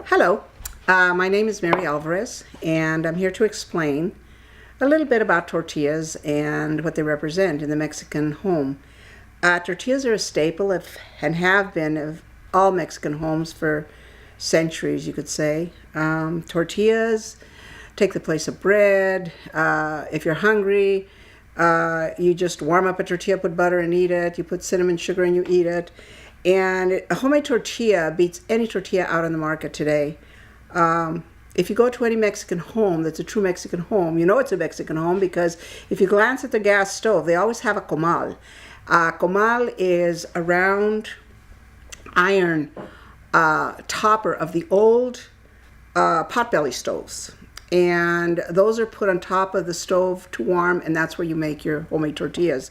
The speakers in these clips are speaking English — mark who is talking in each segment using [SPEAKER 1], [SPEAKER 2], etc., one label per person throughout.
[SPEAKER 1] Hello, my name is Mary Alvarez, and I'm here to explain a little bit about tortillas and what they represent in the Mexican home. Tortillas are a staple and have been of all Mexican homes for centuries, you could say. Tortillas take the place of bread. If you're hungry, you just warm up a tortilla, put butter and eat it. You put cinnamon sugar and you eat it. And a homemade tortilla beats any tortilla out on the market today. If you go to any Mexican home that's a true Mexican home, you know it's a Mexican home because if you glance at the gas stove, they always have a comal. Comal is a round iron topper of the old potbelly stoves. And those are put on top of the stove to warm, and that's where you make your homemade tortillas.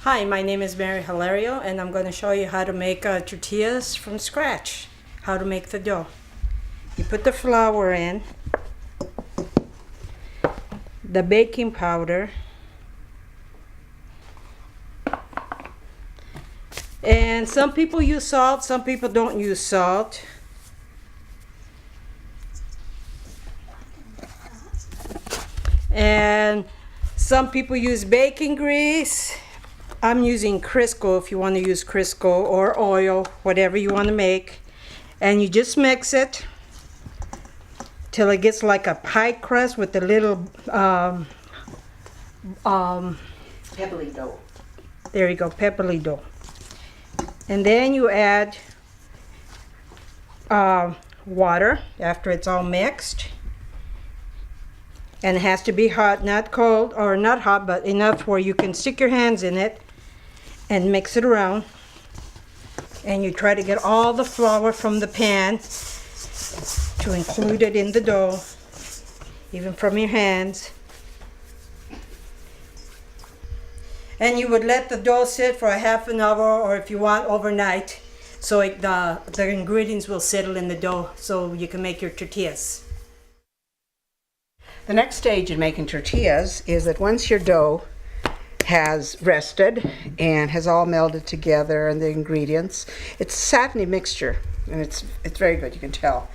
[SPEAKER 2] Hi, my name is Mary Hilario, and I'm going to show you how to make tortillas from scratch. How to make the dough. You put the flour in, the baking powder, and some people use salt, some people don't use salt. And some people use baking grease. I'm using Crisco if you want to use Crisco, or oil, whatever you want to make. And you just mix it till it gets like a pie crust with a little
[SPEAKER 1] Pebbly dough.
[SPEAKER 2] there you go, pebbly dough. And then you add water after it's all mixed. And it has to be hot, not cold, or not hot, but enough where you can stick your hands in it and mix it around. And you try to get all the flour from the pan to include it in the dough, even from your hands. And you would let the dough sit for a half an hour, or if you want, overnight, so the ingredients will settle in the dough so you can make your tortillas.
[SPEAKER 1] The next stage in making tortillas is that once your dough has rested and has all melded together and the ingredients, it's a satiny mixture, and it's very good, you can tell.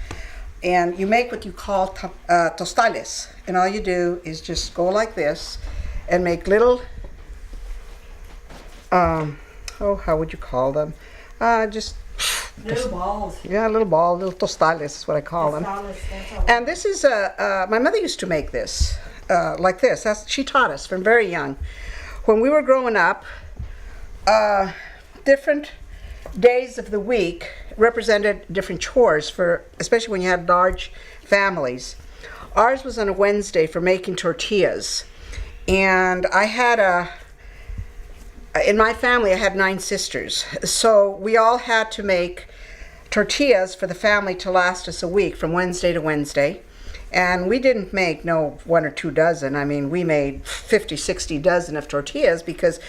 [SPEAKER 1] And you make what you call tostales, and all you do is just go like this and make little how would you call them? Just
[SPEAKER 2] Little balls.
[SPEAKER 1] yeah, little tostales is what I call them. And this is my mother used to make this like this. She taught us from very young. When we were growing up, different days of the week represented different chores for, especially when you had large families. Ours was on a Wednesday for making tortillas, and I had in my family I had 9 sisters, so we all had to make tortillas for the family to last us a week from Wednesday to Wednesday. And we didn't make no 1 or 2 dozen. I mean, we made 50, 60 dozen of tortillas, because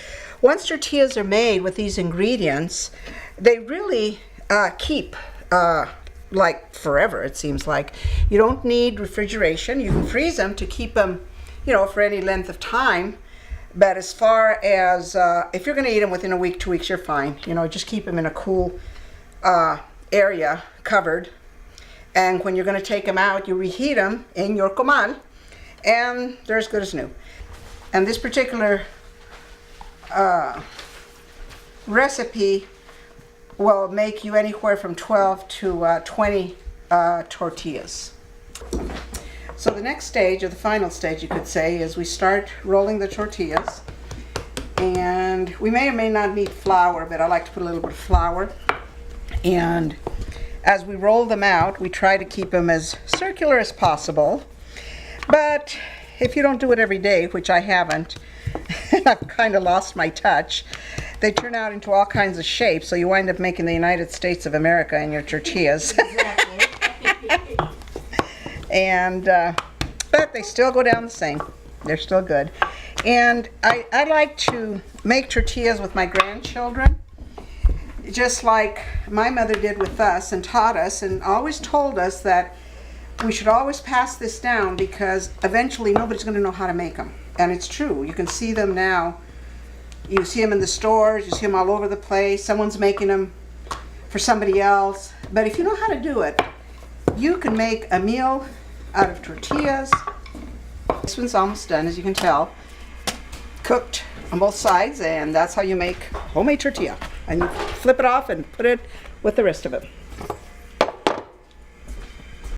[SPEAKER 1] once tortillas are made with these ingredients, they really keep like forever, it seems like. You don't need refrigeration. You can freeze them to keep them, for any length of time. But as far as if you're going to eat them within a week, 2 weeks, you're fine. Just keep them in a cool area, covered. And when you're going to take them out, you reheat them in your comal, and they're as good as new. And this particular recipe will make you anywhere from 12 to 20 tortillas. So the next stage, or the final stage you could say, is we start rolling the tortillas. And we may or may not need flour, but I like to put a little bit of flour. And as we roll them out, we try to keep them as circular as possible. But if you don't do it every day, which I haven't, I've kind of lost my touch, they turn out into all kinds of shapes, so you wind up making the United States of America in your tortillas.
[SPEAKER 2] Exactly.
[SPEAKER 1] And but they still go down the same. They're still good. And I like to make tortillas with my grandchildren, just like my mother did with us and taught us and always told us that we should always pass this down, because eventually nobody's going to know how to make them. And it's true. You can see them now. You see them in the stores. You see them all over the place. Someone's making them for somebody else. But if you know how to do it, You can make a meal out of tortillas. This one's almost done, as you can tell. Cooked on both sides, and that's how you make homemade tortilla. And you flip it off and put it with the rest of it.